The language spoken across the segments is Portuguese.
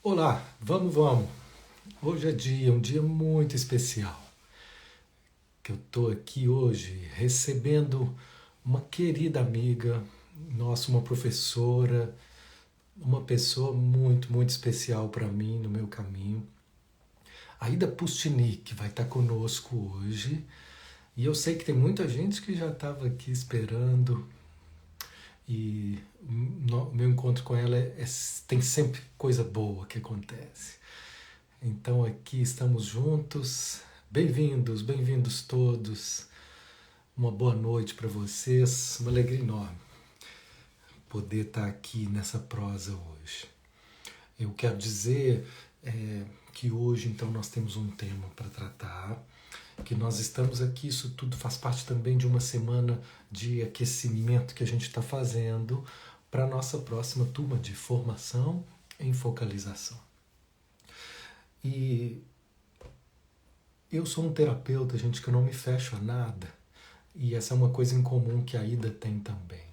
Olá, vamos. Hoje é um dia muito especial. Que eu estou aqui hoje recebendo uma querida amiga, nossa, uma professora, uma pessoa muito especial para mim no meu caminho. A Ida Pustnik vai estar conosco hoje e eu sei que tem muita gente que já estava aqui esperando e o meu encontro com ela tem sempre coisa boa que acontece. Então aqui estamos juntos. Bem-vindos todos. Uma boa noite para vocês. Uma alegria enorme poder estar aqui nessa prosa hoje. Eu quero dizer que hoje então nós temos um tema para tratar, que nós estamos aqui, isso tudo faz parte também de uma semana de aquecimento que a gente está fazendo para a nossa próxima turma de formação em focalização. E eu sou um terapeuta, gente, que eu não me fecho a nada. E essa é uma coisa em comum que a Ida tem também.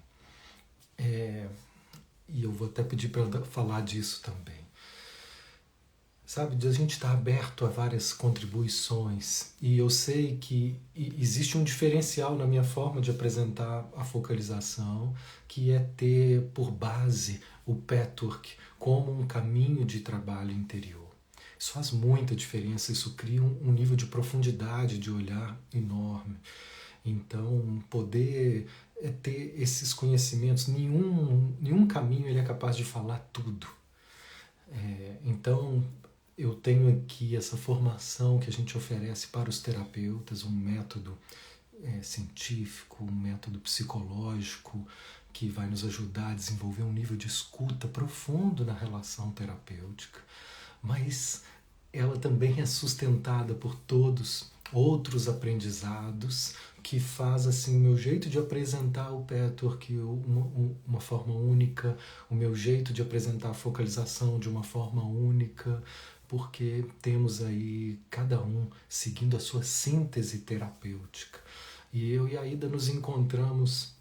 E eu vou até pedir para ela falar disso também. Sabe, de a gente estar aberto a várias contribuições. E eu sei que existe um diferencial na minha forma de apresentar a focalização, que é ter por base o patchwork como um caminho de trabalho interior. Isso faz muita diferença, isso cria um nível de profundidade de olhar enorme. Então, poder ter esses conhecimentos, nenhum caminho ele é capaz de falar tudo. Então, eu tenho aqui essa formação que a gente oferece para os terapeutas, um método científico, um método psicológico que vai nos ajudar a desenvolver um nível de escuta profundo na relação terapêutica, mas ela também é sustentada por todos outros aprendizados que faz assim o meu jeito de apresentar o patchwork uma forma única, o meu jeito de apresentar a focalização de uma forma única, porque temos aí cada um seguindo a sua síntese terapêutica. E eu e a Ida nos encontramos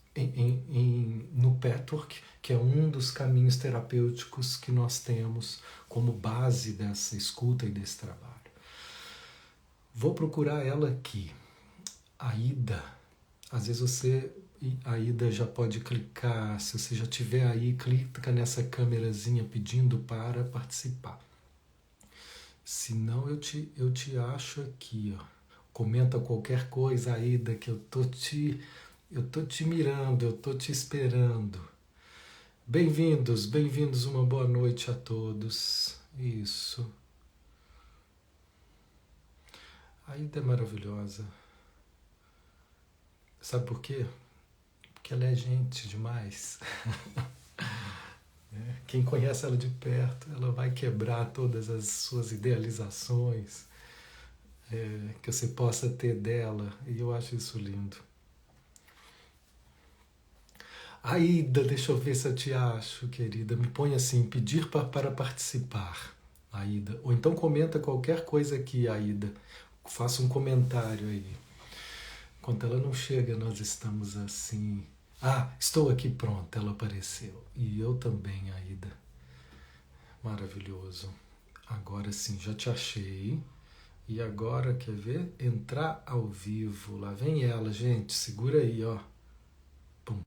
no patchwork, que é um dos caminhos terapêuticos que nós temos como base dessa escuta e desse trabalho. Vou procurar ela aqui. A Ida. Às vezes a Ida já pode clicar. Se você já tiver aí, clica nessa câmerazinha pedindo para participar. Se não, eu te acho aqui. Ó. Comenta qualquer coisa, Aida, que eu tô te mirando, eu tô te esperando. Bem-vindos, uma boa noite a todos. Isso. A Ida é maravilhosa. Sabe por quê? Porque ela é gente demais. Quem conhece ela de perto, ela vai quebrar todas as suas idealizações que você possa ter dela. E eu acho isso lindo. Aida, deixa eu ver se eu te acho, querida. Me põe assim, pedir para participar, Aida. Ou então comenta qualquer coisa aqui, Aida. Faça um comentário aí. Enquanto ela não chega, nós estamos assim. Ah, estou aqui pronta, ela apareceu. E eu também, Aida. Maravilhoso. Agora sim, já te achei. E agora, quer ver? Entrar ao vivo. Lá vem ela, gente. Segura aí, ó. Pum.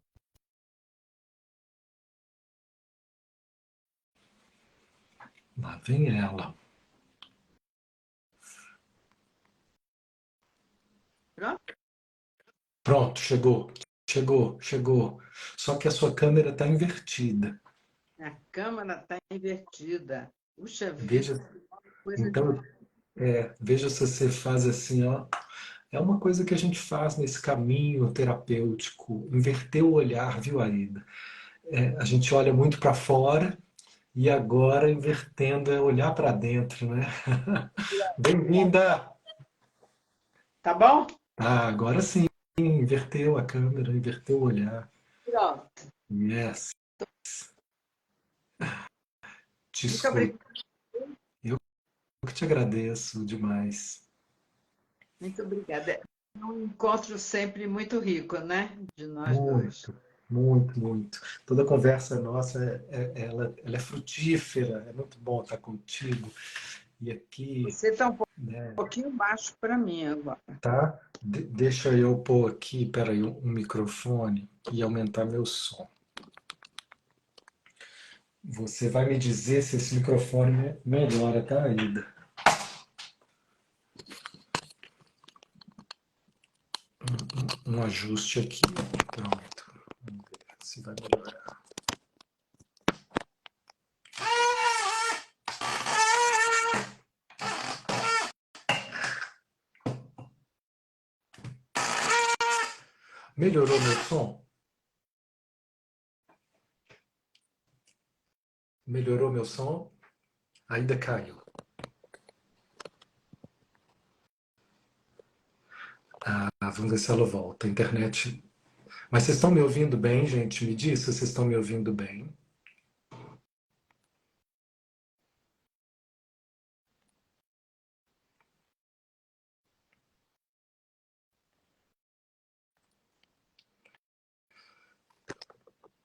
Lá vem ela. Pronto? Pronto, chegou. Só que a sua câmera está invertida. A câmera está invertida. Puxa vida, Veja, coisa de. então, veja se você faz assim, ó. É uma coisa que a gente faz nesse caminho terapêutico, inverter o olhar, viu, Aida? A gente olha muito para fora e agora invertendo é olhar para dentro, né? Bem-vinda! Tá bom? Ah, agora sim, inverteu a câmera, inverteu o olhar. Pronto. Yes, Muito desculpa. obrigada. Eu que te agradeço demais. Muito obrigada. É um encontro sempre muito rico, né? De nós dois. Muito. Muito, muito. Toda conversa nossa, ela é frutífera, é muito bom estar contigo. E aqui, Você está um né, pouquinho baixo para mim agora. tá? Deixa eu pôr aqui, peraí, um microfone e aumentar meu som. Você vai me dizer se esse microfone melhora, tá, Aida? Um ajuste aqui. Pronto. Vamos ver se vai melhorar. Melhorou meu som? Melhorou meu som? Ainda caiu. Vamos ver se ela volta. A internet. Mas vocês estão me ouvindo bem, gente? Me diz se vocês estão me ouvindo bem.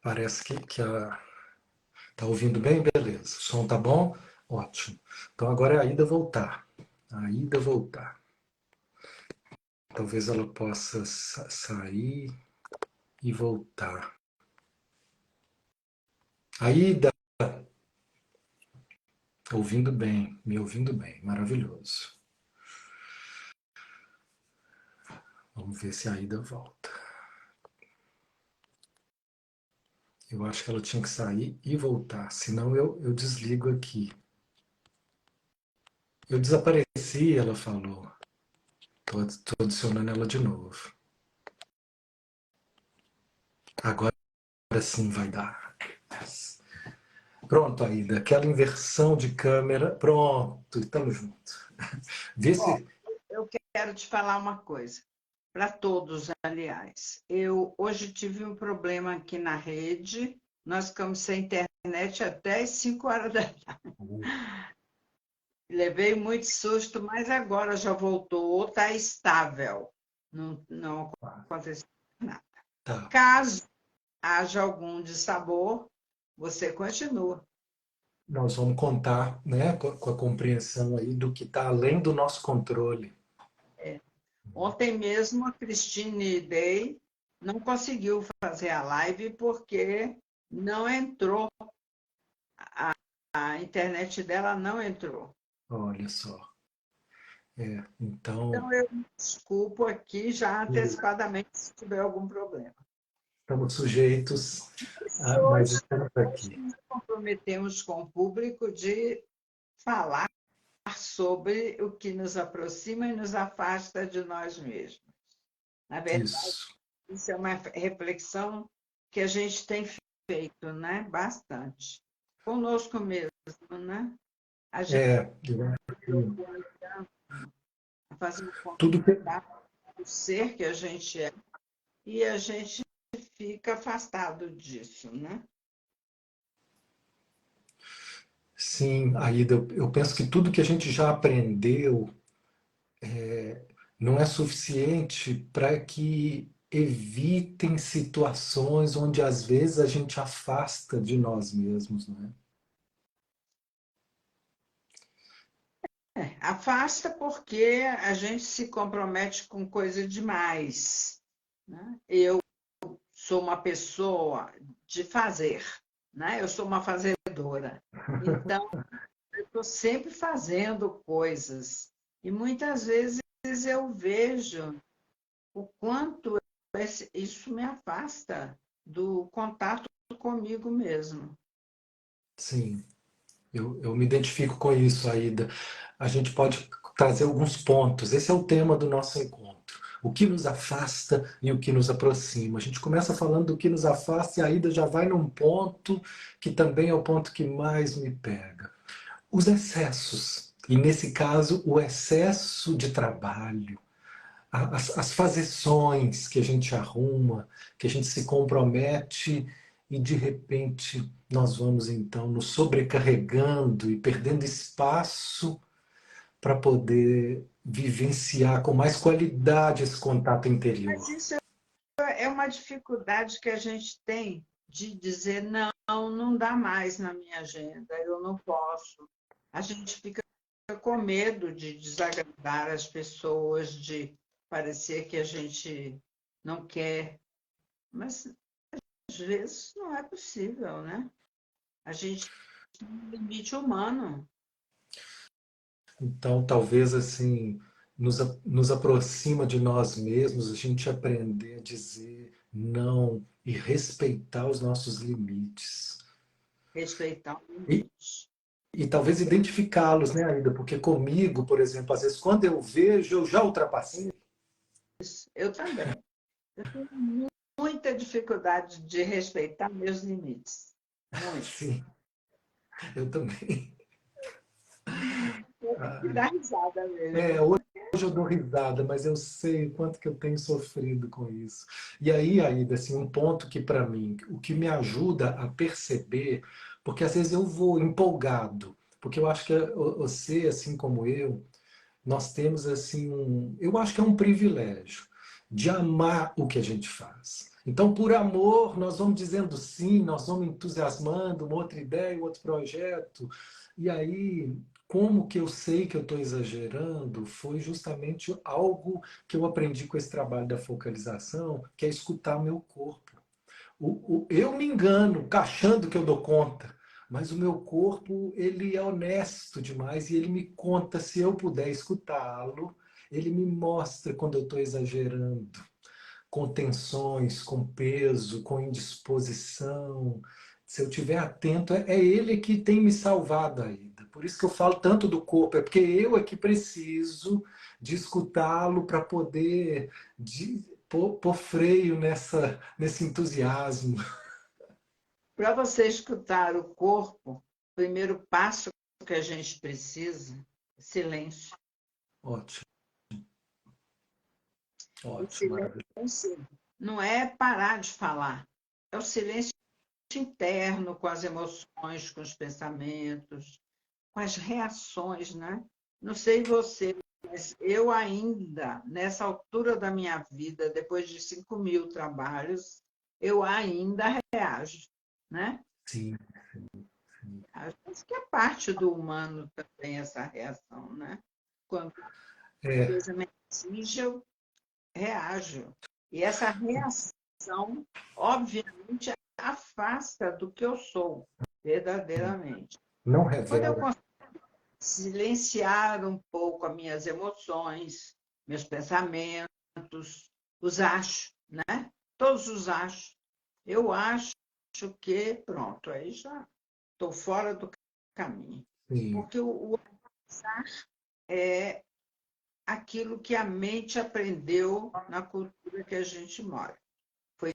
Parece que a. Tá ouvindo bem? Beleza. O som tá bom? Ótimo. Então agora é a Ida voltar. A Ida voltar. Talvez ela possa sair e voltar. Aida, ouvindo bem, me ouvindo bem, maravilhoso. Vamos ver se a Aida volta. Eu acho que ela tinha que sair e voltar, senão eu desligo aqui. Eu desapareci, ela falou. Estou adicionando ela de novo. Agora sim vai dar. Pronto, Aida, aquela inversão de câmera. Pronto, estamos juntos. Vê Ó, se. eu quero te falar uma coisa, para todos, aliás. Eu hoje tive um problema aqui na rede, nós ficamos sem internet até as 5 horas da tarde. Levei muito susto, mas agora já voltou, está estável. Não aconteceu nada. Tá. Caso haja algum dissabor, você continua. Nós vamos contar, né, com a compreensão aí do que está além do nosso controle. Ontem mesmo a Christine Day não conseguiu fazer a live porque não entrou, a internet dela não entrou. Olha só. Então, Então eu me desculpo aqui já antecipadamente se tiver algum problema. estamos sujeitos, mas Hoje, estamos aqui. nos comprometemos com o público de falar sobre o que nos aproxima e nos afasta de nós mesmos. Na verdade, Isso. isso é uma reflexão que a gente tem feito, né? Bastante. Conosco mesmo, né? A gente Eu acho que faz um tudo que. contato com o ser que a gente é e a gente fica afastado disso, né? Sim, Aida, eu penso que tudo que a gente já aprendeu não é suficiente para que evitem situações onde às vezes a gente afasta de nós mesmos, não é? Afasta porque a gente se compromete com coisa demais, né? Eu sou uma pessoa de fazer, né? Eu sou uma fazedora. Então, eu estou sempre fazendo coisas. E muitas vezes eu vejo o quanto isso me afasta do contato comigo mesmo. Sim, eu me identifico com isso, Aida. A gente pode trazer alguns pontos. Esse é o tema do nosso encontro. O que nos afasta e o que nos aproxima. A gente começa falando do que nos afasta e a Aida já vai num ponto que também é o ponto que mais me pega. Os excessos. E nesse caso, o excesso de trabalho, as fazeções que a gente arruma, que a gente se compromete e de repente nós vamos então nos sobrecarregando e perdendo espaço para poder vivenciar com mais qualidade esse contato Mas interior. isso é uma dificuldade que a gente tem de dizer não, não dá mais na minha agenda, eu não posso. A gente fica com medo de desagradar as pessoas, de parecer que a gente não quer, mas às vezes não é possível, né? A gente tem um limite humano. Então, talvez assim, nos aproxima de nós mesmos, a gente aprender a dizer não e respeitar os nossos limites. Respeitar o E, limite. e talvez identificá-los, né, Aida? Porque comigo, por exemplo, às vezes quando eu vejo, eu já ultrapassei. Eu também. Eu tenho muita dificuldade de respeitar meus limites. Muito. Sim, eu também. E dá risada É, mesmo. hoje eu dou risada, mas eu sei o quanto que eu tenho sofrido com isso. E aí, Aida, assim, um ponto que para mim, o que me ajuda a perceber, porque às vezes eu vou empolgado, porque eu acho que você, assim como eu, nós temos assim eu acho que é um privilégio de amar o que a gente faz. Então, por amor, nós vamos dizendo sim, nós vamos entusiasmando uma outra ideia, um outro projeto. E aí, como que eu sei que eu estou exagerando? Foi justamente algo que eu aprendi com esse trabalho da focalização, que é escutar meu corpo. Eu me engano, achando que eu dou conta, mas o meu corpo ele é honesto demais e ele me conta se eu puder escutá-lo. Ele me mostra quando eu estou exagerando, com tensões, com peso, com indisposição. Se eu estiver atento, é ele que tem me salvado ainda. Por isso que eu falo tanto do corpo, é porque eu é que preciso de escutá-lo para poder pôr freio nesse entusiasmo. Para você escutar o corpo, o primeiro passo que a gente precisa é silêncio. Ótimo, O ótimo, maravilhoso. silêncio não é parar de falar, é o silêncio interno com as emoções, com os pensamentos, com as reações, né? Não sei você, mas eu ainda, nessa altura da minha vida, depois de 5.000 trabalhos, eu ainda reajo, né? Sim, Acho que é parte do humano também essa reação, né? Quando a é, coisa me atinge, eu reajo. E essa reação, obviamente, afasta do que eu sou, verdadeiramente. não Quando eu revela. consigo silenciar um pouco as minhas emoções, meus pensamentos, os acho, né? Todos os acho. Eu acho que, pronto, aí já estou fora do caminho. Sim, Porque o pensar é aquilo que a mente aprendeu na cultura que a gente mora, foi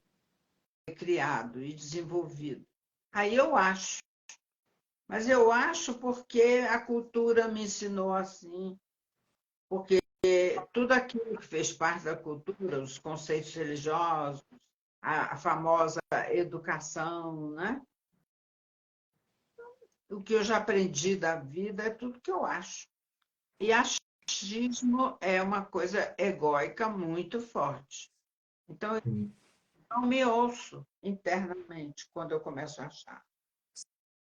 criado e desenvolvido. Aí eu acho, mas eu acho porque a cultura me ensinou assim, porque tudo aquilo que fez parte da cultura, os conceitos religiosos, a famosa educação, né? O que eu já aprendi da vida é tudo que eu acho. E achismo é uma coisa egóica muito forte. Então, eu sim, não me ouço internamente quando eu começo a achar.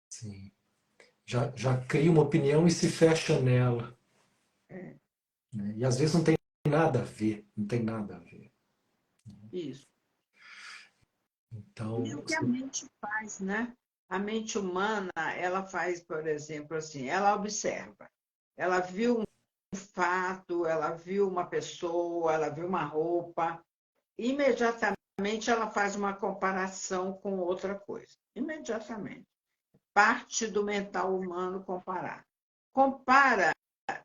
sim. Já cria uma opinião e se fecha nela. É, Né? E às vezes não tem nada a ver, não tem nada a ver. isso. E o Então, que a mente faz, né? A mente humana, ela faz, por exemplo, assim, ela observa. Ela viu um fato, ela viu uma pessoa, ela viu uma roupa, imediatamente ela faz uma comparação com outra coisa. Imediatamente. Parte do mental humano comparar. Compara,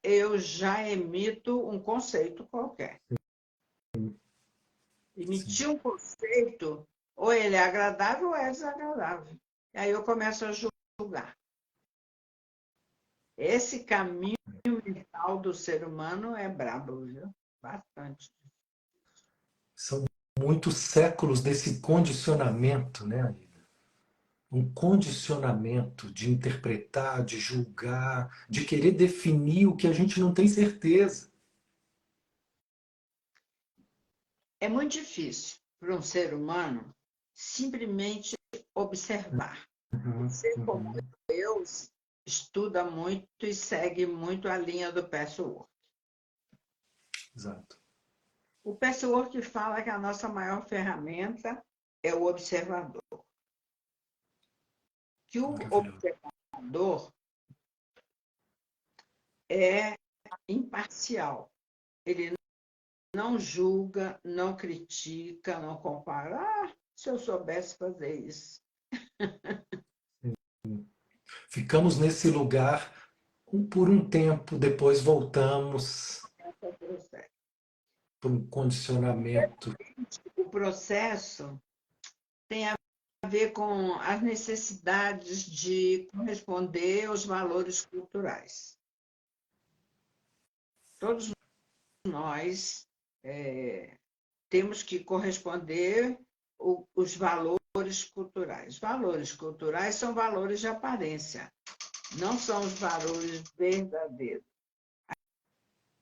eu já emito um conceito qualquer. sim, Emitir um conceito, ou ele é agradável ou é desagradável. E aí eu começo a julgar. Esse caminho mental do ser humano é brabo, viu? Bastante. são muitos séculos desse condicionamento, né, Aida? Um condicionamento de interpretar, de julgar, de querer definir o que a gente não tem certeza. É muito difícil. para um ser humano simplesmente observar. Você, como eu, estuda muito e segue muito a linha do patchwork. Exato. O patchwork fala que a nossa maior ferramenta é o observador. Que o observador é imparcial. Ele não julga, não critica, não compara. Ah, se eu soubesse fazer isso. Ficamos nesse lugar por um tempo, depois voltamos para um condicionamento. O processo tem a ver com as necessidades de corresponder aos valores culturais. Todos nós temos que corresponder os valores culturais. Valores culturais são valores de aparência, não são os valores verdadeiros.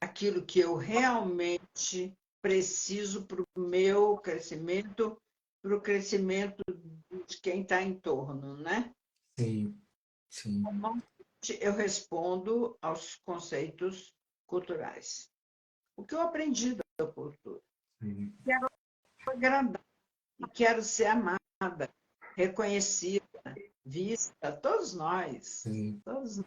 Aquilo que eu realmente preciso para o meu crescimento, para o crescimento de quem está em torno, né? Sim, sim. Normalmente eu respondo aos conceitos culturais. O que eu aprendi da cultura. Sim. Quero agradar e quero ser amada, reconhecida, vista, todos nós. Sim. Todos nós.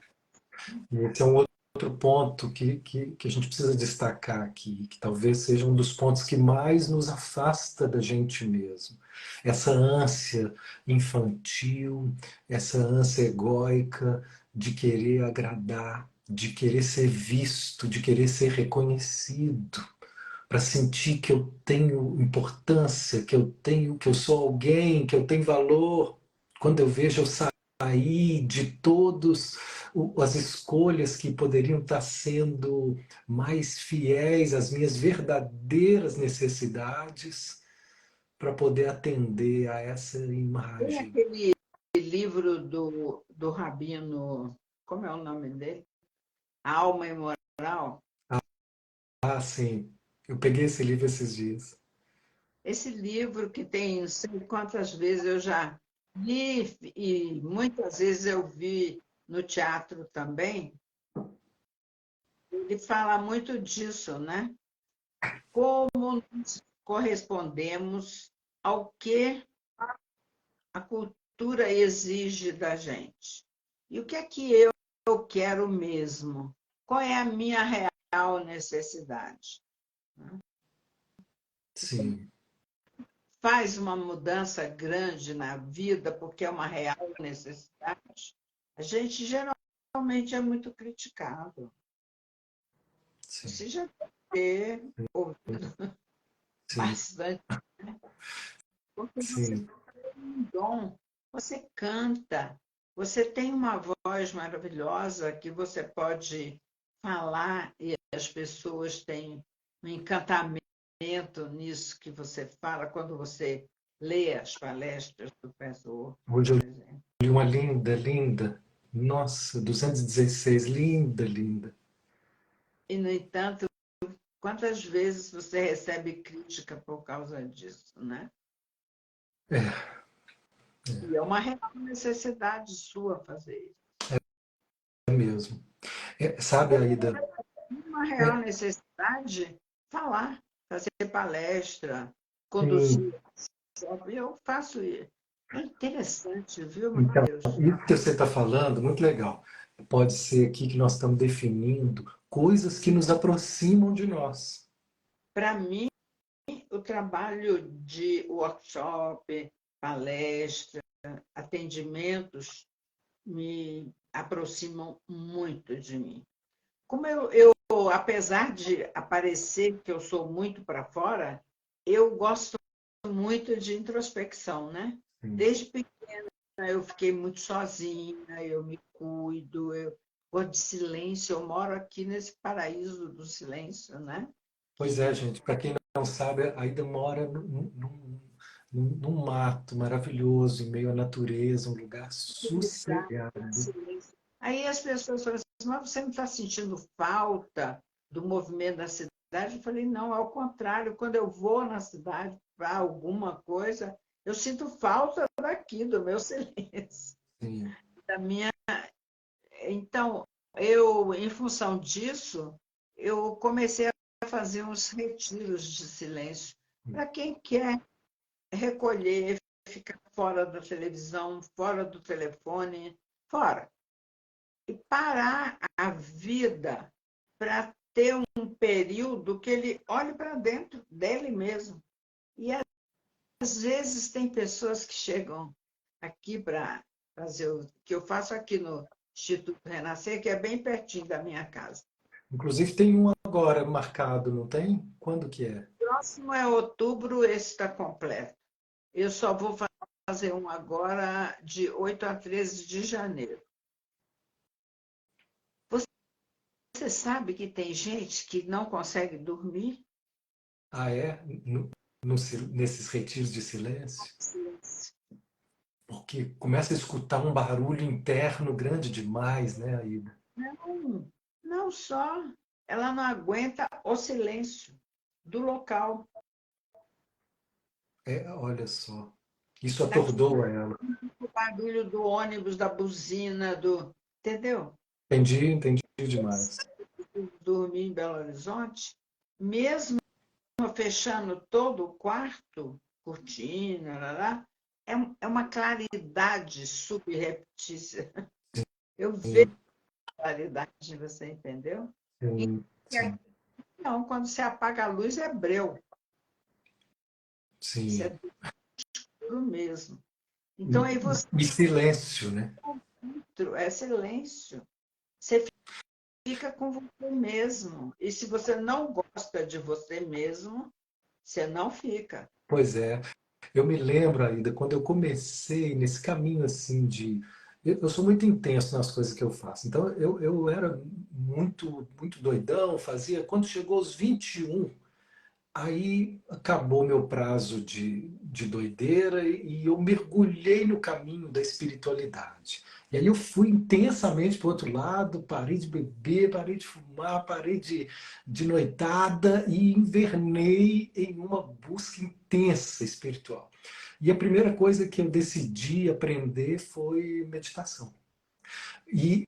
E esse é um outro ponto que a gente precisa destacar aqui, que talvez seja um dos pontos que mais nos afasta da gente mesmo. Essa ânsia infantil, essa ânsia egóica de querer agradar, de querer ser visto, de querer ser reconhecido, para sentir que eu tenho importância, que eu sou alguém, que eu tenho valor. Quando eu vejo eu sair de todas as escolhas que poderiam estar sendo mais fiéis às minhas verdadeiras necessidades para poder atender a essa Tem imagem. aquele livro do Rabino, como é o nome dele? Alma e Moral. Ah, sim. Eu peguei esse livro esses dias. Esse livro que tem não sei quantas vezes eu já li e muitas vezes eu vi no teatro também, ele fala muito disso, né? Como nós correspondemos ao que a cultura exige da gente. E o que é que eu quero mesmo? Qual é a minha real necessidade? Sim, Faz uma mudança grande na vida porque é uma real necessidade, a gente geralmente é muito criticado. sim, Você já deve ter ouvido sim, bastante, porque você sim. tem um dom, você canta, você tem uma voz maravilhosa que você pode falar e as pessoas têm um encantamento nisso que você fala quando você lê as palestras do professor, Hoje eu por exemplo. li uma linda, linda. Nossa, 216, linda, linda. E, no entanto, quantas vezes você recebe crítica por causa disso, né? É, E é uma real necessidade sua fazer isso. é mesmo. Sabe, Aida? Uma real É, necessidade falar, fazer palestra, sim. conduzir. Eu faço isso. É interessante, viu, Então, Mateus? isso que você está falando, muito legal. Pode ser aqui que nós estamos definindo coisas que nos aproximam de nós. Para mim, o trabalho de workshop, palestra, atendimentos me aproximam muito de mim. Como apesar de aparecer que eu sou muito para fora, eu gosto muito de introspecção, né? Sim. Desde pequena eu fiquei muito sozinha, eu me cuido, eu gosto de silêncio, eu moro aqui nesse paraíso do silêncio, né? Pois é, gente, para quem não sabe, a Aida mora num mato maravilhoso, em meio à natureza, um lugar sossegado. Aí as pessoas falam assim, mas você não está sentindo falta do movimento da cidade? Eu falei, não, ao contrário, quando eu vou na cidade, para alguma coisa, eu sinto falta daqui, do meu silêncio, Sim. da minha. Então, eu, em função disso, eu comecei a fazer uns retiros de silêncio para quem quer recolher, ficar fora da televisão, fora do telefone, fora. E parar a vida para ter um período que ele olhe para dentro dele mesmo. E às vezes tem pessoas que chegam aqui para fazer o que eu faço aqui no Instituto Renascer, que é bem pertinho da minha casa. Inclusive tem um agora marcado, não tem? Quando que é? O próximo é outubro, esse está completo. Eu só vou fazer um agora de 8 a 13 de janeiro. Você sabe que tem gente que não consegue dormir? Ah, é? Nesses retiros de silêncio? Porque começa a escutar um barulho interno grande demais, né, Aida? Não, não só. Ela não aguenta o silêncio do local. É, olha só. Isso Daqui atordoa ela. o barulho do ônibus, da buzina, do. Entendeu? Entendi demais. Dormir em Belo Horizonte, mesmo fechando todo o quarto, cortina, lá, lá, é uma claridade subreptícia. Eu vejo Sim, claridade, você entendeu? sim, E aqui sim. não, quando você apaga a luz é breu, isso é Sim. duro mesmo. Então aí você E silêncio, né? é silêncio. Você fica com você mesmo. E se você não gosta de você mesmo, você não fica. Pois é. Eu me lembro ainda, quando eu comecei nesse caminho assim de. Eu sou muito intenso nas coisas que eu faço. Então eu era muito doidão, fazia. Quando chegou aos 21, aí acabou meu prazo de doideira e eu mergulhei no caminho da espiritualidade. E aí eu fui intensamente para o outro lado, parei de beber, parei de fumar, parei de noitada e invernei em uma busca intensa espiritual. E a primeira coisa que eu decidi aprender foi meditação. E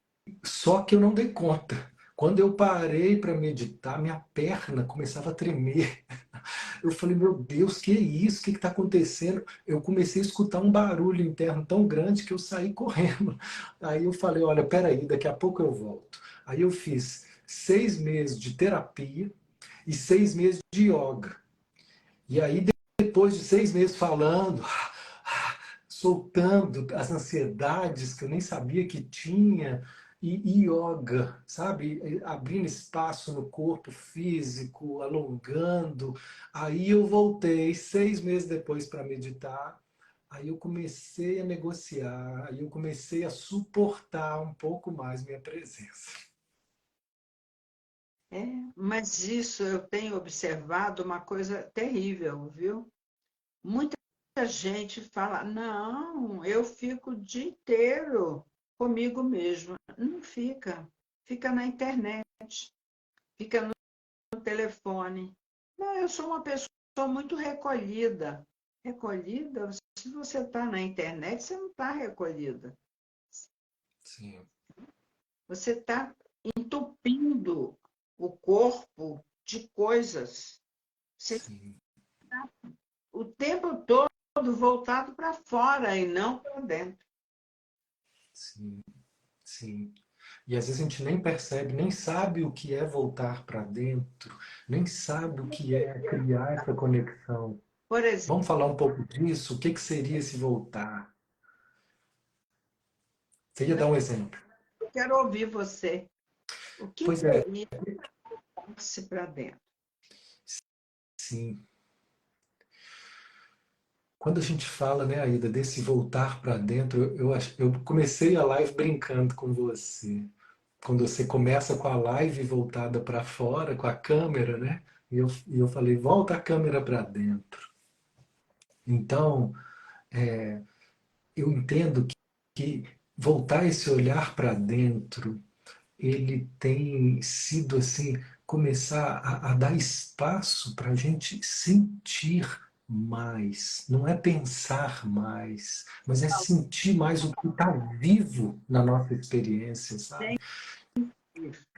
só que eu não dei conta. Quando eu parei para meditar, minha perna começava a tremer. Eu falei, meu Deus, que é isso? O que está acontecendo? Eu comecei a escutar um barulho interno tão grande que eu saí correndo. Aí eu falei, olha, peraí, daqui a pouco eu volto. Aí eu fiz 6 meses de terapia e 6 meses de yoga. E aí, depois de 6 meses falando, soltando as ansiedades que eu nem sabia que tinha, e yoga, sabe? Abrindo espaço no corpo físico, alongando. Aí eu voltei 6 meses depois para meditar. Aí eu comecei a negociar, aí eu comecei a suportar um pouco mais minha presença. É, mas isso eu tenho observado uma coisa terrível, viu? Muita gente fala, não, eu fico o dia inteiro comigo mesmo. Não fica. Fica na internet, fica no telefone. Não, eu sou uma pessoa muito recolhida. Recolhida? Se você está na internet, você não está recolhida. Sim, Você está entupindo o corpo de coisas. Você sim, o tempo todo voltado para fora e não para dentro. sim, sim. E às vezes a gente nem percebe, nem sabe o que é voltar para dentro, nem sabe o que é criar essa conexão. Por exemplo, Vamos falar um pouco disso? O que que seria esse voltar? Você ia dar um exemplo. eu quero ouvir você. O que Pois é, seria se para dentro? sim. Quando a gente fala, né, Aida, desse voltar para dentro, eu comecei a live brincando com você. Quando você começa com a live voltada para fora, com a câmera, né? E eu falei, volta a câmera para dentro. Então, eu entendo que voltar esse olhar para dentro, ele tem sido assim, começar a dar espaço para a gente sentir mais, não é pensar mais, mas é sentir mais o que está vivo na nossa experiência, sabe?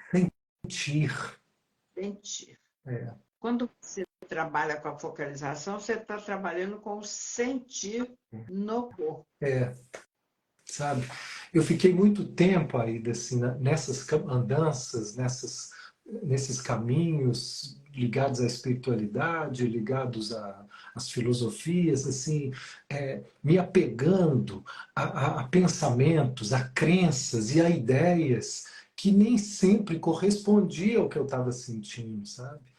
Sentir. Sentir. É, Quando você trabalha com a focalização, você está trabalhando com o sentir no corpo. sabe? Eu fiquei muito tempo aí assim, nessas andanças, nesses caminhos ligados à espiritualidade, ligados às filosofias, assim, me apegando a pensamentos, a crenças e a ideias que nem sempre correspondiam ao que eu estava sentindo, sabe?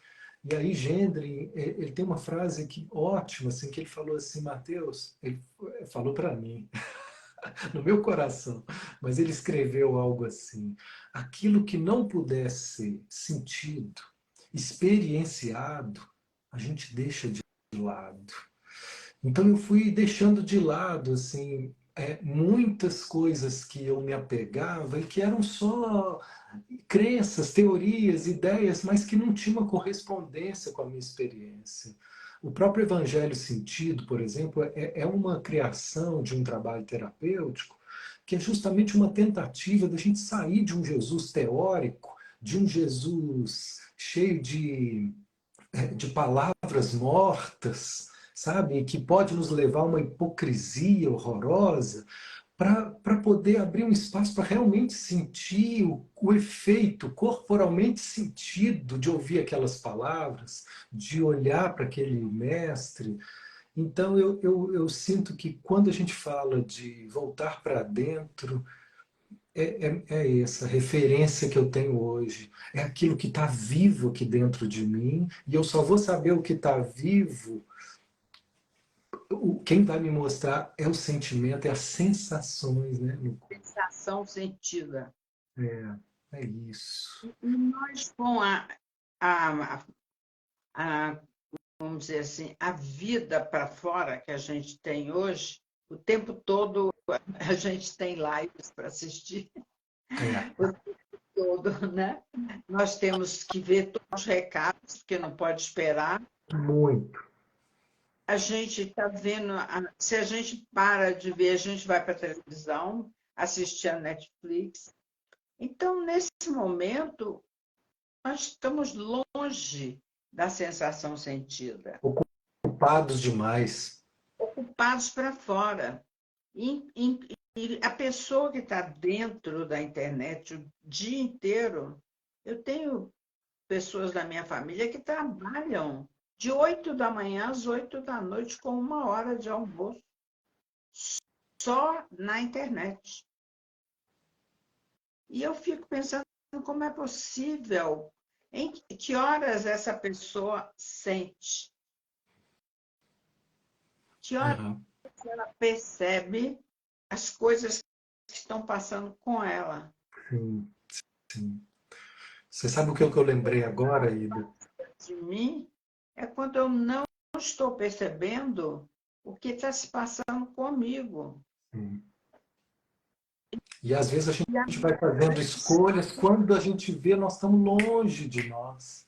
E aí Gendry, ele tem uma frase que ótima, assim, que ele falou assim, Mateus, ele falou para mim, no meu coração, mas ele escreveu algo assim: aquilo que não puder ser sentido, experienciado, a gente deixa de lado. Então eu fui deixando de lado assim muitas coisas que eu me apegava e que eram só crenças, teorias, ideias, mas que não tinham uma correspondência com a minha experiência. O próprio Evangelho Sentido, por exemplo, é uma criação de um trabalho terapêutico que é justamente uma tentativa da gente sair de um Jesus teórico, de um Jesus cheio de palavras mortas, sabe? Que pode nos levar a uma hipocrisia horrorosa, para poder abrir um espaço para realmente sentir o efeito corporalmente sentido de ouvir aquelas palavras, de olhar para aquele mestre. Então, eu sinto que quando a gente fala de voltar para dentro, é essa referência que eu tenho hoje. É aquilo que está vivo aqui dentro de mim, e eu só vou saber o que está vivo. Quem vai me mostrar é o sentimento, é as sensações, né? Sensação sentida. É isso. E nós, com a, a, vamos dizer assim, a vida para fora que a gente tem hoje, o tempo todo a gente tem lives para assistir, É, o tempo todo, né? Nós temos que ver todos os recados, porque não pode esperar. muito. A gente está vendo, se a gente para de ver, a gente vai para a televisão, assistir a Netflix. Então, nesse momento, nós estamos longe da sensação sentida, Ocupados demais. ocupados para fora. E a pessoa que está dentro da internet o dia inteiro, eu tenho pessoas da minha família que trabalham de 8 da manhã às 8 da noite com 1 hora de almoço, só na internet. E eu fico pensando como é possível, em que horas essa pessoa sente, que horas Uhum. ela percebe as coisas que estão passando com ela. Sim, sim. Você sabe o que eu lembrei agora, Ida? De mim é quando eu não estou percebendo o que está se passando comigo. Sim. E às vezes a E a gente vai fazendo escolhas, quando a gente vê, nós estamos longe de nós.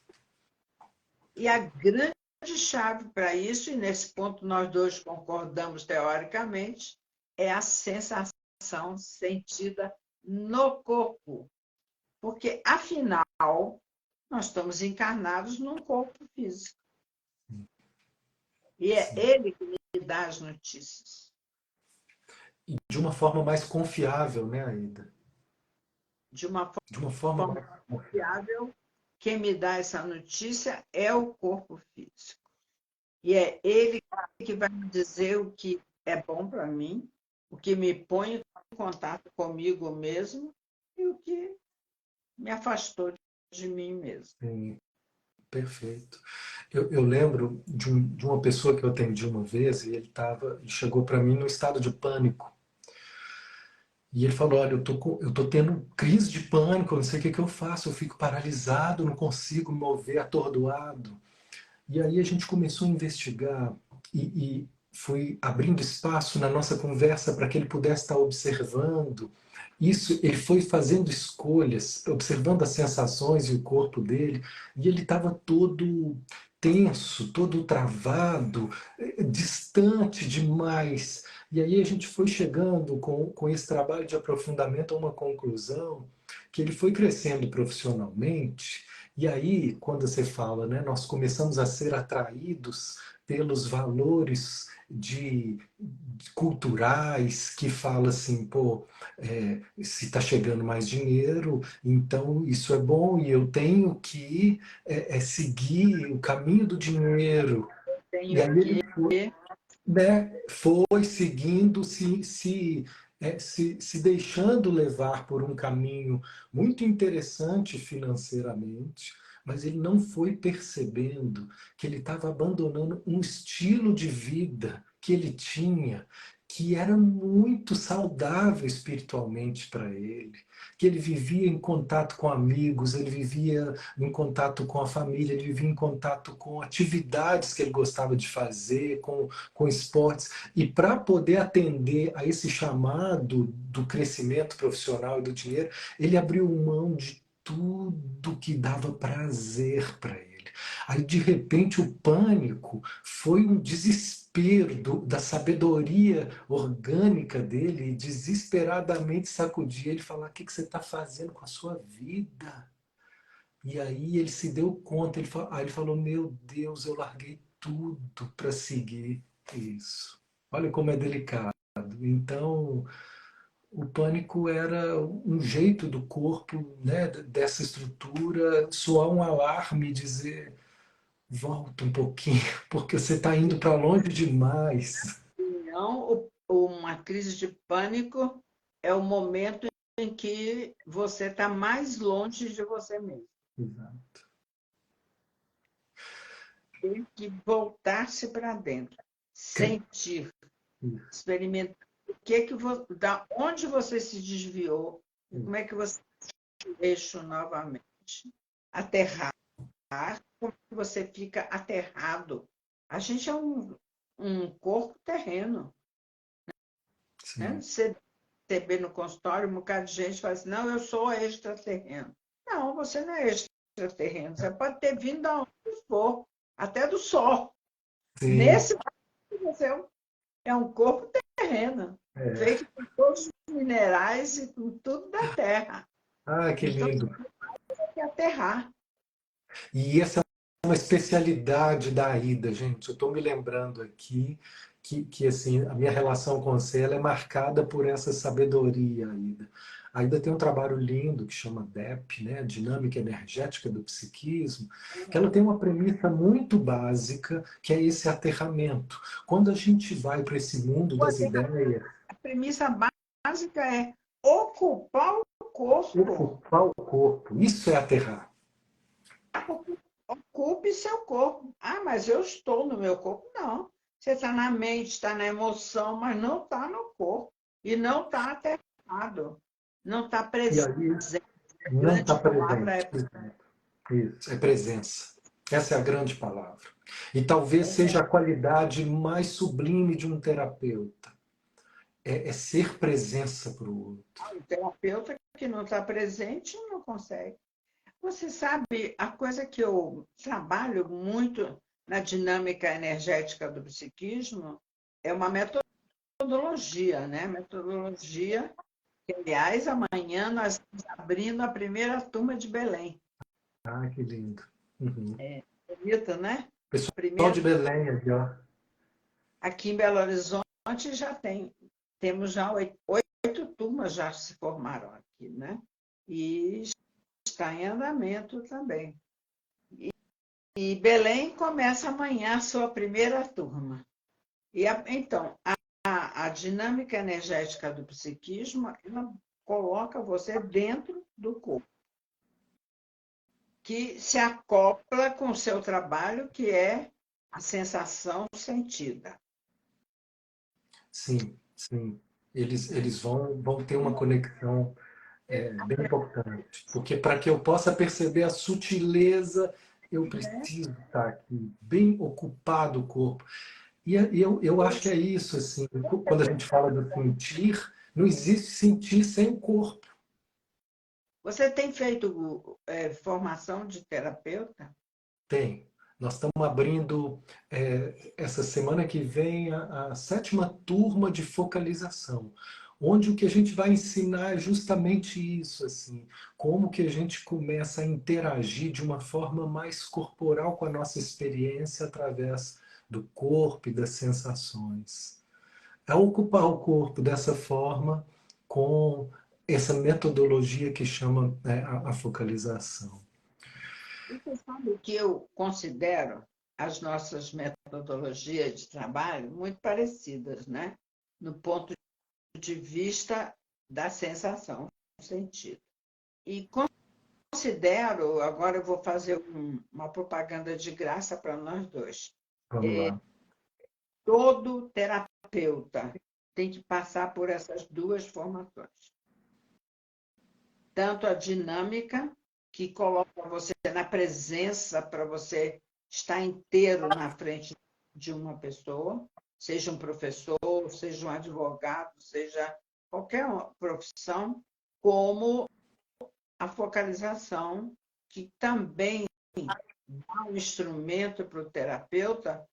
E a grande chave para isso, e nesse ponto nós dois concordamos teoricamente, é a sensação sentida no corpo. Porque, afinal, nós estamos encarnados num corpo físico. E é Sim. ele que me dá as notícias. E de uma forma mais confiável, né, Aida? De uma De uma forma forma mais confiável. confiável, quem me dá essa notícia é o corpo físico. E é ele que vai me dizer o que é bom para mim, o que me põe em contato comigo mesmo e o que me afastou de mim mesmo. Sim, perfeito. Eu lembro de uma pessoa que eu atendi uma vez e ele chegou para mim num estado de pânico. E ele falou, olha, eu tô tendo crise de pânico, eu não sei o que, que eu faço, eu fico paralisado, não consigo me mover, atordoado. E aí a gente começou a investigar e fui abrindo espaço na nossa conversa para que ele pudesse estar observando. Isso, ele foi fazendo escolhas, observando as sensações e o corpo dele, e ele estava todo tenso, todo travado, distante demais. E aí a gente foi chegando com esse trabalho de aprofundamento a uma conclusão que ele foi crescendo profissionalmente. E aí, quando você fala, né, nós começamos a ser atraídos pelos valores culturais que fala assim, pô, se está chegando mais dinheiro, então isso é bom e eu tenho que seguir o caminho do dinheiro. E Tenho aí ele que. foi, né, foi seguindo, se deixando levar por um caminho muito interessante financeiramente, mas ele não foi percebendo que ele estava abandonando um estilo de vida que ele tinha, que era muito saudável espiritualmente para ele, que ele vivia em contato com amigos, ele vivia em contato com a família, ele vivia em contato com atividades que ele gostava de fazer, com esportes. E para poder atender a esse chamado do crescimento profissional e do dinheiro, ele abriu mão de tudo que dava prazer para ele. Aí, de repente, o pânico foi um desespero da sabedoria orgânica dele, e desesperadamente sacudir ele e falar: o que você está fazendo com a sua vida? E aí ele se deu conta, aí ele falou: meu Deus, eu larguei tudo para seguir isso. Olha como é delicado. Então, o pânico era um jeito do corpo, né, dessa estrutura, soar um alarme e dizer: volta um pouquinho, porque você está indo para longe demais. Não, uma crise de pânico é o momento em que você está mais longe de você mesmo. Exato. Tem que voltar-se para dentro, sentir, Isso. experimentar o que da onde você se desviou, e como é que você se eixo novamente. Aterrar, como é que você fica aterrado. A gente é um corpo terreno. Né? Sim. Você receber no consultório, um bocado de gente fala assim: não, eu sou extraterreno. Não, você não é extraterreno. Você pode ter vindo de onde for, até do Sol. Sim. Nesse momento, você é um corpo terreno, É. feito com todos os minerais e com tudo da Terra. Ah, que Então, lindo. você tem que aterrar. E essa é uma especialidade da Aida, gente. Eu estou me lembrando aqui que assim, a minha relação com você ela é marcada por essa sabedoria, Aida. A Aida tem um trabalho lindo que chama DEP, né? Dinâmica Energética do Psiquismo, que ela tem uma premissa muito básica, que é esse aterramento. Quando a gente vai para esse mundo das ideias, A premissa básica é ocupar o corpo. ocupar o corpo, isso é aterrar. Ocupe seu corpo. Ah, mas eu estou no meu corpo. Não. Você está na mente, está na emoção, mas não está no corpo. E não está aterrado. Não está E presente. aí A não grande está palavra presente. é Isso, é presença. Essa é a grande palavra. E talvez seja a qualidade mais sublime de um terapeuta. É ser presença para o outro. o terapeuta que não está presente não consegue. Você sabe, a coisa que eu trabalho muito na dinâmica energética do psiquismo é uma metodologia, né? Metodologia que, aliás, amanhã nós estamos abrindo a primeira turma de Belém. Ah, que lindo. Uhum. Bonito, né? A Pessoal primeira, de Belém aqui, ó. aqui em Belo Horizonte temos já oito turmas já se formaram aqui, né? E está em andamento também. E Belém começa amanhã a sua primeira turma. Então, a dinâmica energética do psiquismo, ela coloca você dentro do corpo, que se acopla com o seu trabalho, que é a sensação sentida. Sim, sim. Eles vão ter uma conexão bem importante. Porque para que eu possa perceber a sutileza, eu preciso estar aqui, bem ocupado o corpo. E eu acho que é isso, assim, quando a gente fala do sentir, não existe sentir sem o corpo. Você tem feito formação de terapeuta? Tem. Nós estamos abrindo essa semana que vem a sétima turma de focalização, onde o que a gente vai ensinar é justamente isso, assim, como que a gente começa a interagir de uma forma mais corporal com a nossa experiência através do corpo e das sensações. A ocupar o corpo dessa forma com essa metodologia que chama a focalização. E você sabe que eu considero as nossas metodologias de trabalho muito parecidas, né? No ponto de vista da sensação, sentido. E considero, agora eu vou fazer uma propaganda de graça para nós dois. Vamos lá. Todo terapeuta tem que passar por essas duas formações. Tanto a dinâmica, que coloca você na presença para você estar inteiro na frente de uma pessoa, seja um professor, seja um advogado, seja qualquer profissão, como a focalização, que também dá um instrumento para o terapeuta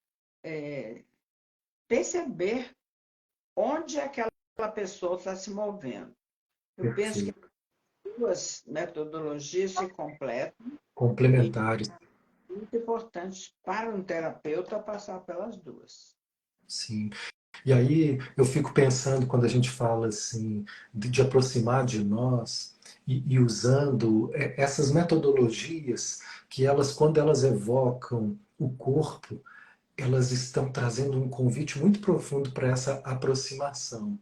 perceber onde aquela pessoa está se movendo. Eu penso que Perfeito. as duas metodologias se completam e Complementares. é muito importante para um terapeuta passar pelas duas. Sim. E aí eu fico pensando quando a gente fala assim de aproximar de nós e usando essas metodologias que elas, quando elas evocam o corpo, elas estão trazendo um convite muito profundo para essa aproximação.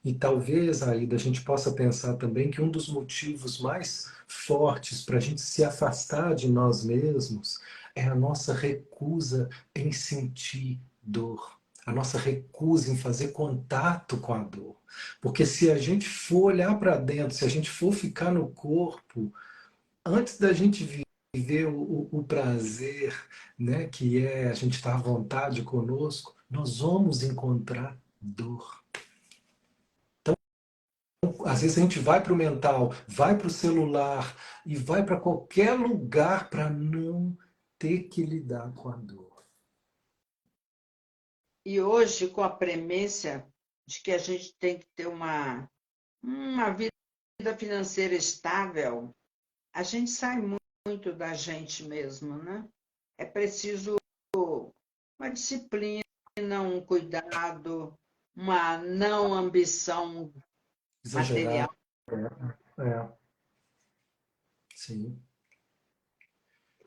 E talvez, Aida, a gente possa pensar também que um dos motivos mais fortes para a gente se afastar de nós mesmos é a nossa recusa em sentir dor, a nossa recusa em fazer contato com a dor. Porque se a gente for olhar para dentro, se a gente for ficar no corpo, antes da gente viver o prazer, né, que é a gente estar à vontade conosco, nós vamos encontrar dor. Às vezes a gente vai para o mental, vai para o celular e vai para qualquer lugar para não ter que lidar com a dor. E hoje, com a premissa de que a gente tem que ter uma vida financeira estável, a gente sai muito da gente mesmo, né? É preciso uma disciplina, um cuidado, uma não ambição Exagerar. material. É, sim,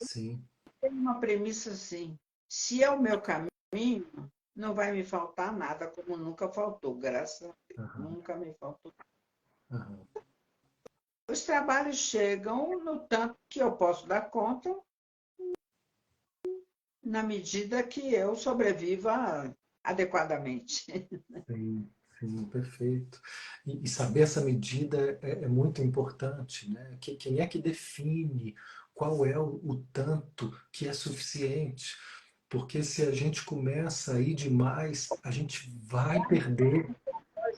sim. Tem uma premissa assim: se é o meu caminho, não vai me faltar nada, como nunca faltou, graças a Deus. Aham, Nunca me faltou. aham. Os trabalhos chegam no tanto que eu posso dar conta, na medida que eu sobreviva adequadamente. Sim, sim, perfeito. E saber essa medida é muito importante, né? Quem é que define qual é o tanto que é suficiente? Porque se a gente começa a ir demais, a gente vai perder.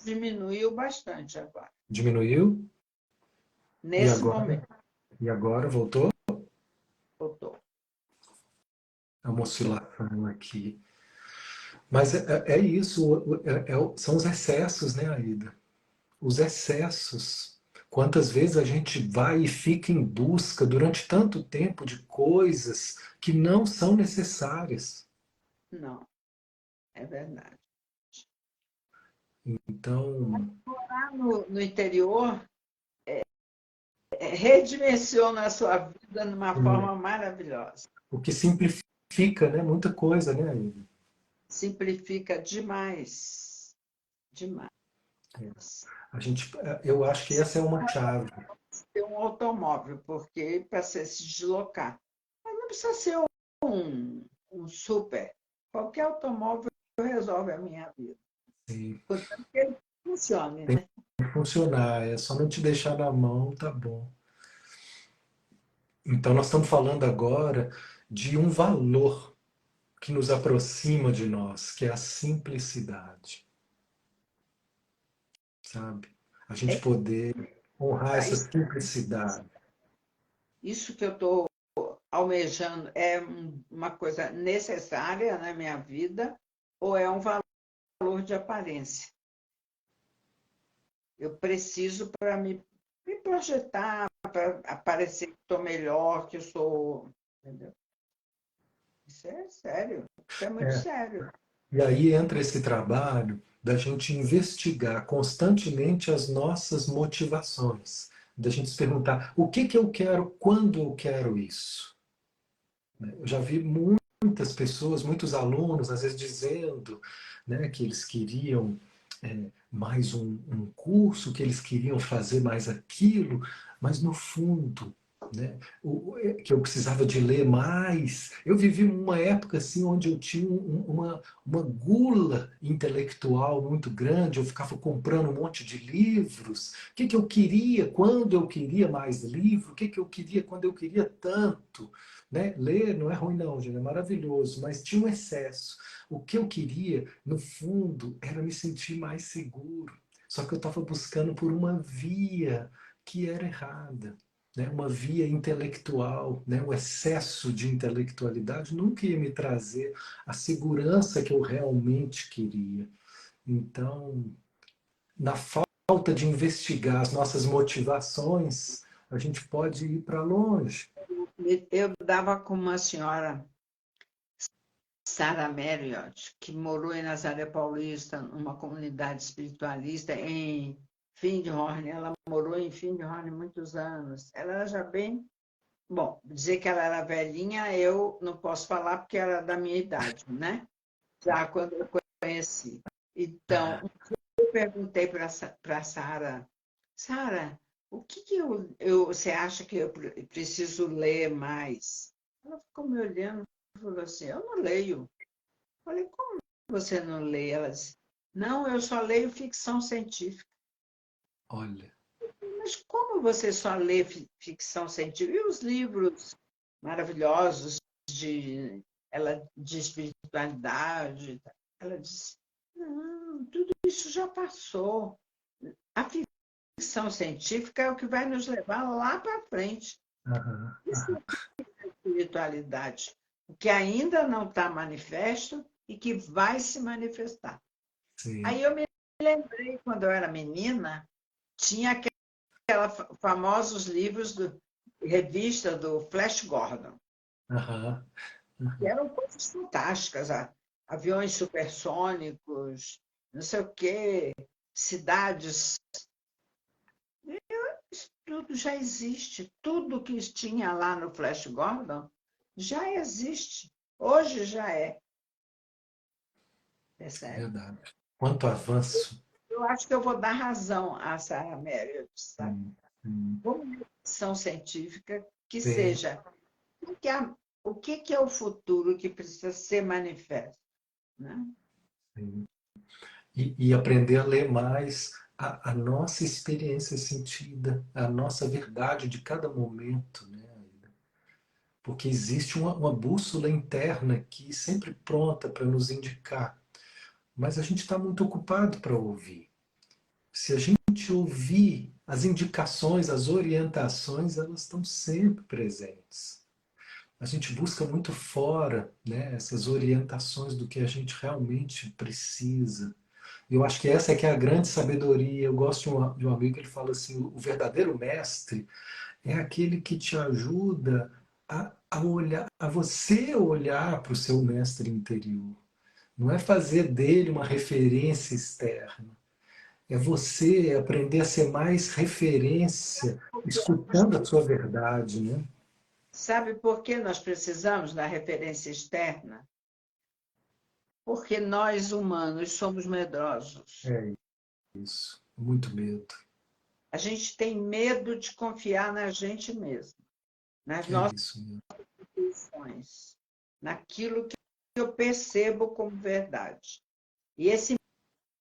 Diminuiu bastante agora, Diminuiu? E nesse agora? momento. E agora voltou? Voltou. É uma oscilação aqui. Mas é isso, são os excessos, né, Aida? Os excessos. Quantas vezes a gente vai e fica em busca durante tanto tempo de coisas que não são necessárias. Não, é verdade. Então, Lá no interior, redimensiona a sua vida de uma forma maravilhosa. o que simplifica, né, muita coisa, né, Aida? Simplifica demais, demais. A gente, eu acho que essa é uma chave. Ter um automóvel, porque para você se deslocar. Mas não precisa ser um super. Qualquer automóvel resolve a minha vida. Assim, Portanto, que ele funcione, tem né? que funcionar, é só não te deixar na mão, tá bom. Então, nós estamos falando agora de um valor que nos aproxima de nós, que é a simplicidade, sabe? A gente É poder honrar essa isso, simplicidade. isso que eu estou almejando, é uma coisa necessária na minha vida ou é um valor de aparência? Eu preciso para me projetar, para parecer que estou melhor, que eu sou. Entendeu? Isso é sério, isso é muito É. sério. E aí entra esse trabalho da gente investigar constantemente as nossas motivações, da gente se perguntar o que que eu quero, quando eu quero isso. Eu já vi muitas pessoas, muitos alunos, às vezes dizendo, né, que eles queriam mais um curso, que eles queriam fazer mais aquilo, mas no fundo, né, que eu precisava de ler mais. Eu vivi uma época assim onde eu tinha uma gula intelectual muito grande, eu ficava comprando um monte de livros. O que que eu queria, quando eu queria mais livro, o que que eu queria, quando eu queria tanto. Né? Ler não é ruim não, gente, é maravilhoso, mas tinha um excesso. O que eu queria, no fundo, era me sentir mais seguro. Só que eu estava buscando por uma via que era errada, né? Uma via intelectual, né? O excesso de intelectualidade nunca ia me trazer a segurança que eu realmente queria. Então, na falta de investigar as nossas motivações, a gente pode ir para longe. Eu dava com uma senhora, Sarah Marriott, que morou em Nazaré Paulista, numa comunidade espiritualista em Findhorn. Ela morou em Findhorn muitos anos. Ela era já bem. Bom, dizer que ela era velhinha, eu não posso falar porque ela era da minha idade, né? Já quando eu conheci. Então, eu perguntei para a Sara, Sara, o que, que você acha que eu preciso ler mais? Ela ficou me olhando e falou assim, eu não leio. Eu falei, como você não lê? Ela disse, não, eu só leio ficção científica. Olha, Mas como você só lê ficção científica? E os livros maravilhosos de espiritualidade? Ela disse, não, tudo isso já passou. A ficção científica é o que vai nos levar lá para frente. aham, Isso aham, é espiritualidade. O que ainda não está manifesto e que vai se manifestar. Aí sim, eu me lembrei, quando eu era menina, tinha aqueles famosos livros revista do Flash Gordon, aham, que aham, eram coisas fantásticas, aviões supersônicos, não sei o quê, cidades. Isso tudo já existe. Tudo que tinha lá no Flash Gordon já existe. Hoje já é. Percebe? verdade. Quanto avanço. Eu acho que eu vou dar razão à Sarah Marriott, sabe? Hum, hum, Vamos ter ficção científica que tem, seja o que é o futuro que precisa ser manifesto, né? tem. E aprender a ler mais a nossa experiência sentida, a nossa verdade de cada momento, né? Porque existe uma bússola interna que sempre pronta para nos indicar, mas a gente está muito ocupado para ouvir. Se a gente ouvir as indicações, as orientações, elas estão sempre presentes. A gente busca muito fora, né, essas orientações do que a gente realmente precisa. E eu acho que essa é que é a grande sabedoria. Eu gosto de um amigo que ele fala assim, o verdadeiro mestre é aquele que te ajuda a olhar, a você olhar para o seu mestre interior. Não é fazer dele uma referência externa. É você aprender a ser mais referência, escutando a sua verdade, né? Sabe por que nós precisamos da referência externa? Porque nós, humanos, somos medrosos. É isso. Muito medo. A gente tem medo de confiar na gente mesmo, nas É nossas isso mesmo. intuições, naquilo que eu percebo como verdade. E esse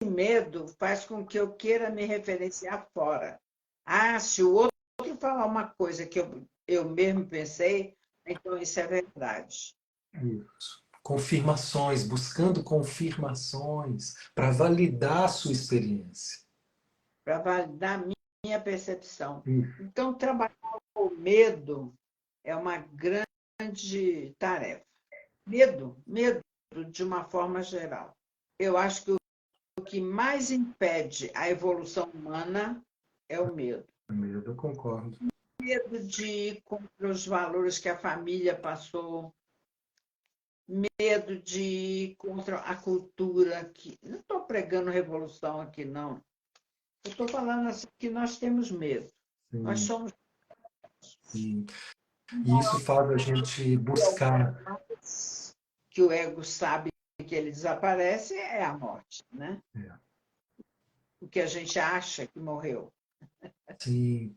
medo faz com que eu queira me referenciar fora. Ah, se o outro falar uma coisa que eu mesmo pensei, então isso é verdade. Isso. Confirmações, buscando confirmações para validar a sua experiência. Para validar a minha percepção. Isso. Então, trabalhar o medo é uma grande grande tarefa. Medo de uma forma geral. Eu acho que o que mais impede a evolução humana é o medo. Eu concordo. Medo de ir contra os valores que a família passou, medo de ir contra a cultura. Não estou pregando revolução aqui, não. Eu estou falando assim que nós temos medo. Sim, Nós somos. sim. E isso faz a gente buscar. Que o ego sabe que ele desaparece é a morte, né? É, O que a gente acha que morreu. sim,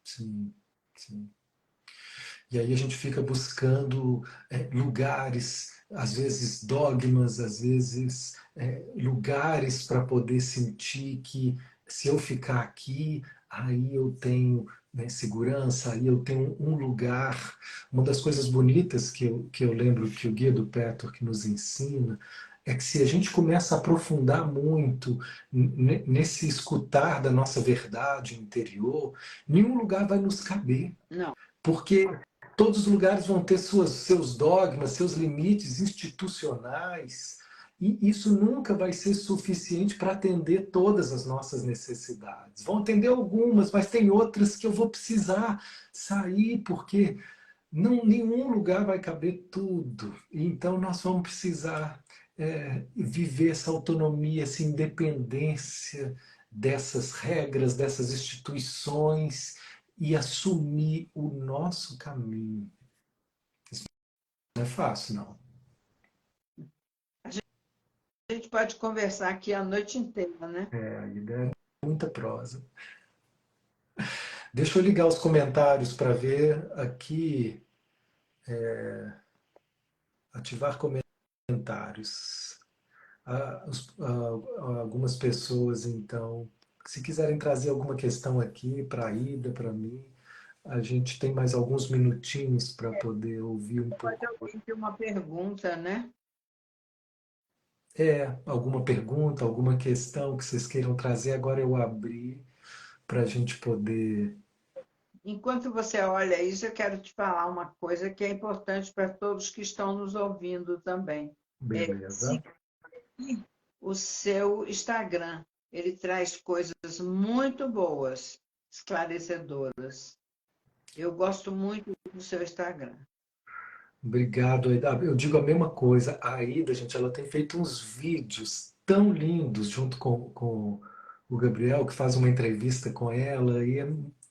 sim, sim. E aí a gente fica buscando lugares, às vezes dogmas, às vezes lugares para poder sentir que se eu ficar aqui, aí eu tenho, né, segurança, aí eu tenho um lugar. Uma das coisas bonitas que eu lembro que o Guia do Petor que nos ensina é que se a gente começa a aprofundar muito nesse escutar da nossa verdade interior, nenhum lugar vai nos caber. Não. Porque todos os lugares vão ter seus dogmas, seus limites institucionais, e isso nunca vai ser suficiente para atender todas as nossas necessidades. Vão atender algumas, mas tem outras que eu vou precisar sair, porque nenhum lugar vai caber tudo. Então nós vamos precisar viver essa autonomia, essa independência dessas regras, dessas instituições e assumir o nosso caminho. Isso não é fácil, não. A gente pode conversar aqui a noite inteira, né? A ideia é muita prosa. Deixa eu ligar os comentários para ver aqui. Ativar comentários. Algumas pessoas, então, se quiserem trazer alguma questão aqui para a Ida, para mim, a gente tem mais alguns minutinhos para poder ouvir um Pode pouco. alguém ter uma pergunta, né? Alguma pergunta, alguma questão que vocês queiram trazer, agora eu abri para a gente poder. Enquanto você olha isso, eu quero te falar uma coisa que é importante para todos que estão nos ouvindo também. Beleza. Seguir o seu Instagram. Ele traz coisas muito boas, esclarecedoras. Eu gosto muito do seu Instagram. Obrigado, Aida. Eu digo a mesma coisa. A Aida, gente, ela tem feito uns vídeos tão lindos junto com o Gabriel, que faz uma entrevista com ela, e é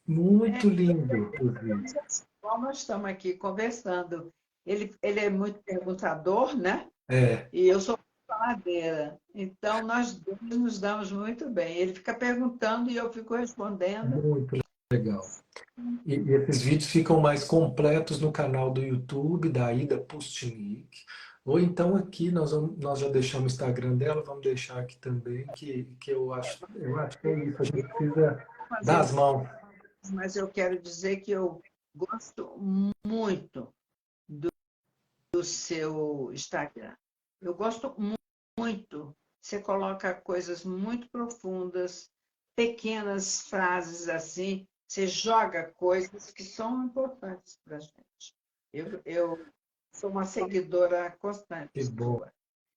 muito lindo os vídeos. Bom, nós estamos aqui conversando. Ele é muito perguntador, né? É, E eu sou faladeira. Então, nós dois nos damos muito bem. Ele fica perguntando e eu fico respondendo. muito legal. E esses vídeos ficam mais completos no canal do YouTube da Aida Pustnik. Ou então aqui, nós já deixamos o Instagram dela, vamos deixar aqui também, que eu acho que é isso, a gente precisa dar Fazer, as mãos. mas eu quero dizer que eu gosto muito do seu Instagram. Eu gosto muito. Você coloca coisas muito profundas, pequenas frases assim, você joga coisas que são importantes para a gente. Eu sou uma seguidora constante Que bom,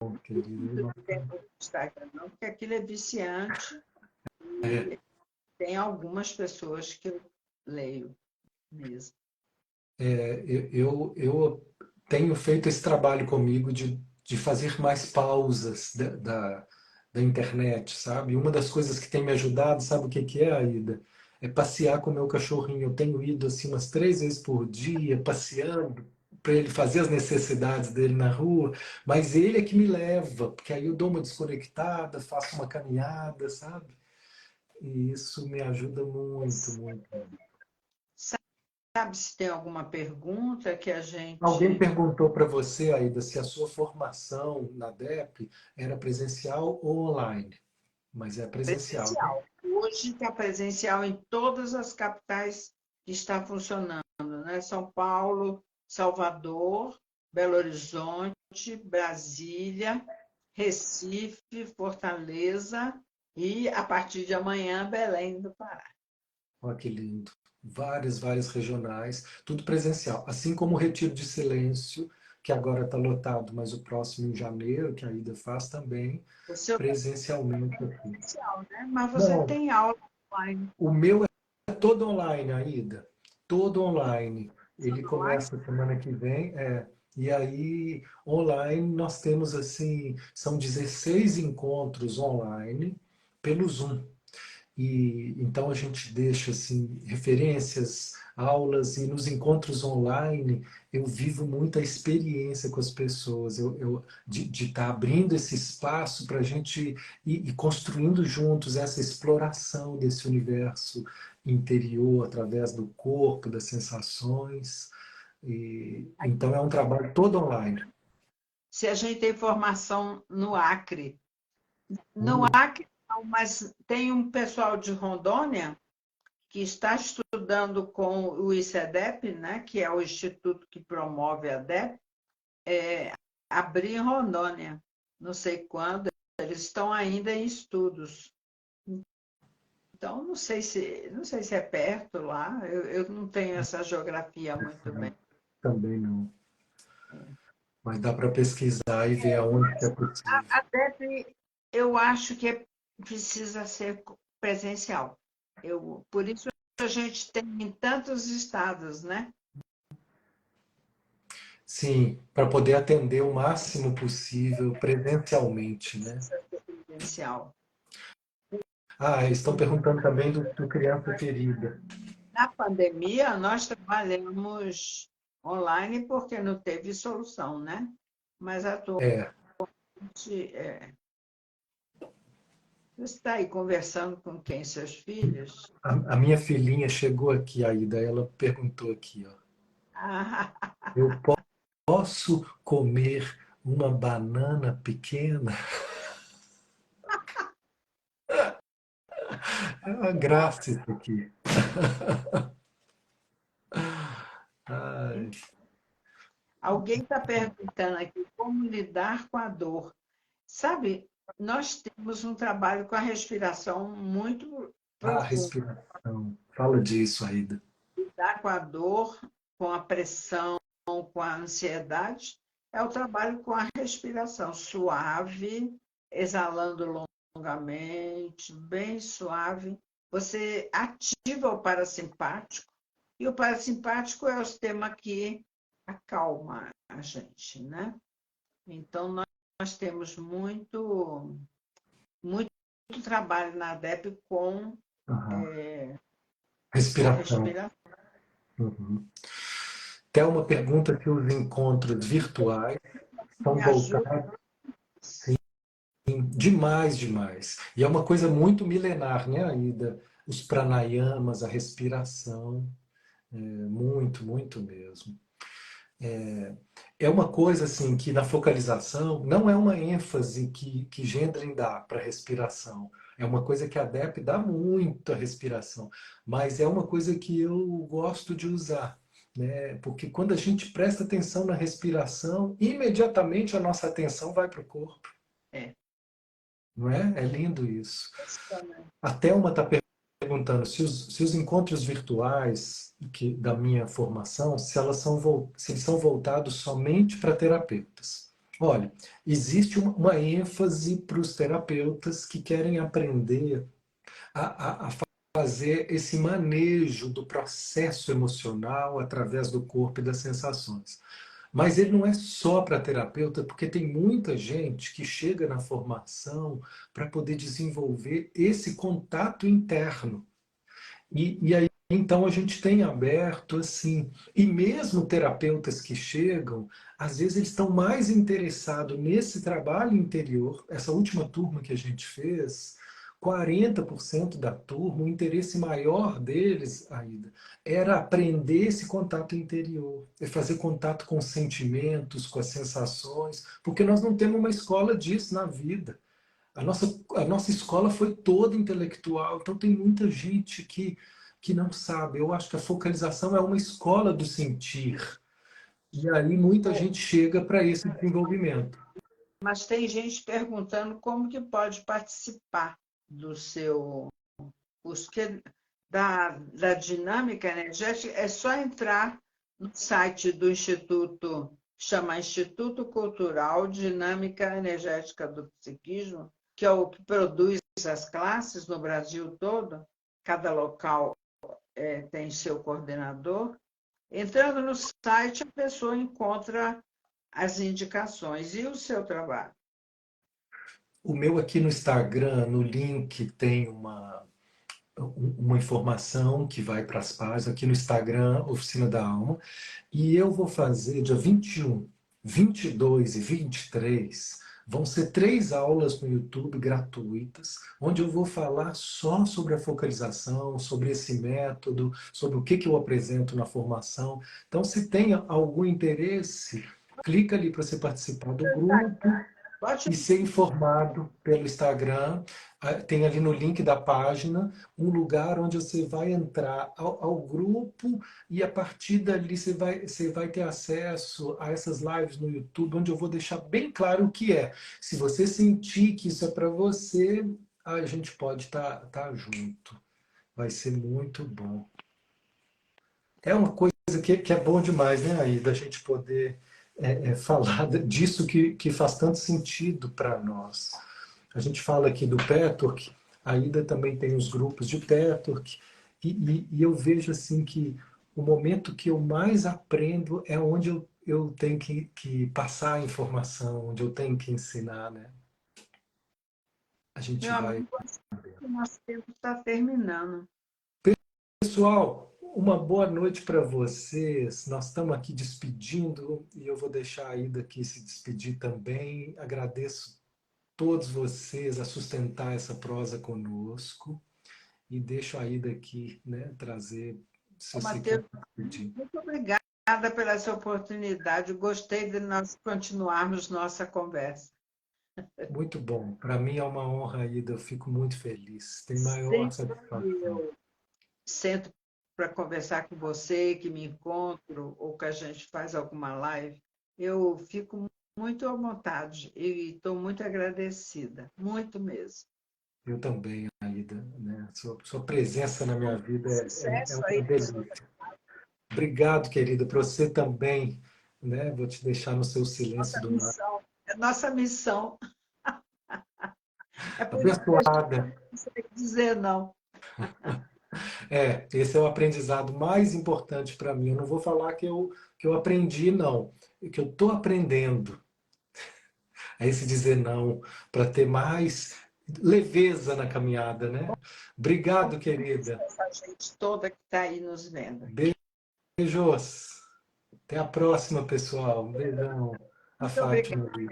sua. querido. Não tem muito Instagram, não, porque aquilo é viciante É, e tem algumas pessoas que eu leio mesmo. eu tenho feito esse trabalho comigo de fazer mais pausas da internet, sabe? Uma das coisas que tem me ajudado, sabe o que que é, Aida? É passear com o meu cachorrinho. Eu tenho ido assim umas 3 vezes por dia, passeando, para ele fazer as necessidades dele na rua, mas ele é que me leva, porque aí eu dou uma desconectada, faço uma caminhada, sabe? E isso me ajuda muito, muito. Sabe se tem alguma pergunta que a Alguém gente. perguntou para você, Aida, se a sua formação na DEP era presencial ou online, mas é presencial, né? Presencial. Hoje está presencial em todas as capitais que está funcionando, né? São Paulo, Salvador, Belo Horizonte, Brasília, Recife, Fortaleza e, a partir de amanhã, Belém do Pará. Olha que lindo. várias regionais, tudo presencial. Assim como o Retiro de Silêncio, que agora está lotado, mas o próximo em janeiro, que a Ida faz também, O seu presencialmente é aqui. presencial, né? Mas você Não, tem aula online. o meu é todo online, Aida. Todo online. Ele Tudo online? começa semana que vem, e aí online nós temos assim, são 16 encontros online pelo Zoom. E então a gente deixa assim referências, aulas e nos encontros online eu vivo muita experiência com as pessoas, de estar abrindo esse espaço para a gente ir construindo juntos essa exploração desse universo interior através do corpo, das sensações. E, então é um trabalho todo online. Se a gente tem formação no Acre. No Hum, Acre, não, mas tem um pessoal de Rondônia que está estudando com o ICEDEP, né, que é o instituto que promove a DEP, abrir em Rondônia. Não sei quando, eles estão ainda em estudos. Então, não sei se é perto lá, eu não tenho essa geografia muito bem. também não. Mas dá para pesquisar e ver aonde que é possível. A DEP, eu acho que precisa ser presencial. Por isso a gente tem em tantos estados, né? Sim, para poder atender o máximo possível presencialmente, né? Precisa ser presencial. Ah, estão perguntando também do Criança Querida. Na pandemia, nós trabalhamos online porque não teve solução, né? Mas atualmente, É, você está aí conversando com quem? Seus filhos? a minha filhinha chegou aqui, Aida, ela perguntou aqui, ó, Ah, eu posso comer uma banana pequena? É uma graça isso aqui. Ai, alguém está perguntando aqui como lidar com a dor. Sabe, nós temos um trabalho com a respiração muito profundo. respiração. Fala disso, Aida. Lidar com a dor, com a pressão, com a ansiedade, é o trabalho com a respiração suave, exalando longamente, bem suave. Você ativa o parasimpático, e o parasimpático é o sistema que acalma a gente, né? Então, nós temos muito trabalho na ADEP com Aham. a Respiração. respiração. Uhum. Tem uma pergunta que os encontros virtuais são Me ajuda. voltados demais, demais. E é uma coisa muito milenar, né, Aida? Os pranayamas, a respiração, muito, muito mesmo. É uma coisa assim que na focalização não é uma ênfase que Gendrin dá para a respiração. É uma coisa que a DEP dá muito à respiração, mas é uma coisa que eu gosto de usar, né? Porque quando a gente presta atenção na respiração, imediatamente a nossa atenção vai para o corpo, É, não é? É lindo isso. impressionante. A Thelma está perguntando se os encontros virtuais da minha formação, se eles são voltados somente para terapeutas. Olha, existe uma ênfase para os terapeutas que querem aprender a fazer esse manejo do processo emocional através do corpo e das sensações. Mas ele não é só para terapeuta, porque tem muita gente que chega na formação para poder desenvolver esse contato interno. E aí, então, a gente tem aberto assim. E mesmo terapeutas que chegam, às vezes eles estão mais interessados nesse trabalho interior. Essa última turma que a gente fez, 40% da turma, o interesse maior deles, Aida, era aprender esse contato interior, é fazer contato com os sentimentos, com as sensações, porque nós não temos uma escola disso na vida. A nossa escola foi toda intelectual, então tem muita gente que não sabe. Eu acho que a focalização é uma escola do sentir. E aí muita gente chega para esse desenvolvimento. Mas tem gente perguntando como que pode participar do seu curso, que da dinâmica energética, é só entrar no site do Instituto, chama Instituto Cultural Dinâmica Energética do Psiquismo, que é o que produz as classes no Brasil todo, cada local tem seu coordenador. Entrando no site, a pessoa encontra as indicações e o seu trabalho. O meu aqui no Instagram, no link, tem uma informação que vai para as páginas, aqui no Instagram, Oficina da Alma, e eu vou fazer dia 21, 22 e 23, vão ser 3 aulas no YouTube gratuitas, onde eu vou falar só sobre a focalização, sobre esse método, sobre o que eu apresento na formação. Então, se tem algum interesse, clica ali para você participar do grupo e ser informado pelo Instagram. Tem ali no link da página um lugar onde você vai entrar ao grupo e a partir dali você vai ter acesso a essas lives no YouTube, onde eu vou deixar bem claro o que é. Se você sentir que isso é para você, a gente pode tá junto. Vai ser muito bom. É uma coisa que é bom demais, né, Aida? A gente poder falar disso que faz tanto sentido para nós. A gente fala aqui do Petwork, a Aida também tem os grupos de Petwork, e eu vejo assim que o momento que eu mais aprendo é onde eu tenho que passar a informação, onde eu tenho que ensinar, né? A gente Meu vai... amigo, o nosso tempo está terminando. Pessoal, uma boa noite para vocês. Nós estamos aqui despedindo e eu vou deixar a Aida aqui se despedir também. Agradeço todos vocês a sustentar essa prosa conosco e deixo a Aida aqui, né, trazer, se você quer Matheus, pedir. muito obrigada pela essa oportunidade. Gostei de nós continuarmos nossa conversa. Muito bom. Para mim é uma honra, Aida. Eu fico muito feliz. Tem maior Sempre satisfação. eu sento para conversar com você, que me encontro, ou que a gente faz alguma live, eu fico muito à vontade e estou muito agradecida, muito mesmo. Eu também, Aida, né? Sua presença na minha vida é Sucesso uma aí. delícia. Obrigado, querida, para você também, né? Vou te deixar no seu silêncio Nossa do mar. missão. É nossa missão. É por isso que a gente Abençoada. não consegue dizer não. Esse é o aprendizado mais importante para mim. Eu não vou falar que eu aprendi, não. É que eu estou aprendendo a esse dizer não, para ter mais leveza na caminhada, né? Obrigado, querida. Essa gente toda que está aí nos vendo. Beijos. Até a próxima, pessoal. Um beijão. A Muito obrigada. Fátima.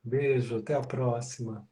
Beijo. Até a próxima.